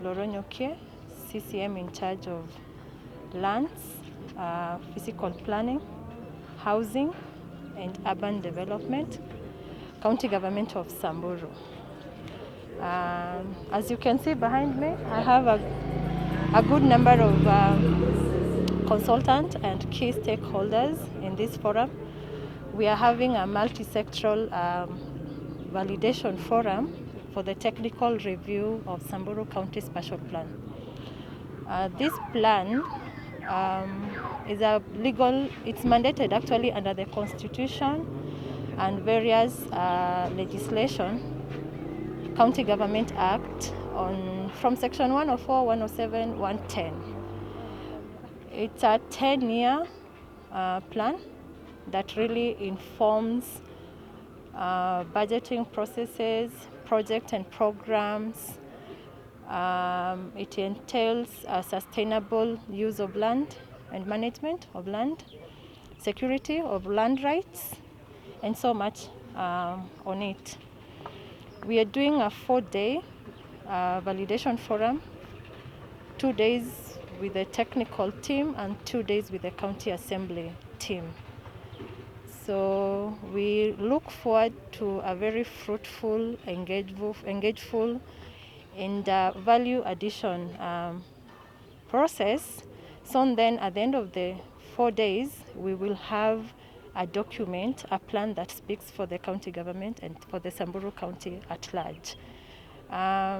Loronyokie, CCM in charge of lands, physical planning, housing and urban development, County Government of Samburu. As you can see behind me, I have a good number of consultants and key stakeholders in this forum. We are having a multi-sectoral validation forum for the technical review of Samburu County Spatial Plan. This plan is it's mandated actually under the Constitution and various legislation, County Government Act from Section 104, 107, 110. It's a 10-year plan that really informs budgeting processes, projects and programs. It entails sustainable use of land and management of land, security of land rights, and so much on it. We are doing a 4-day validation forum, 2 days with the technical team and 2 days with the county assembly team. So we look forward to a very fruitful, engageful and value addition process. So then at the end of the 4 days, we will have a document, a plan that speaks for the county government and for the Samburu County at large.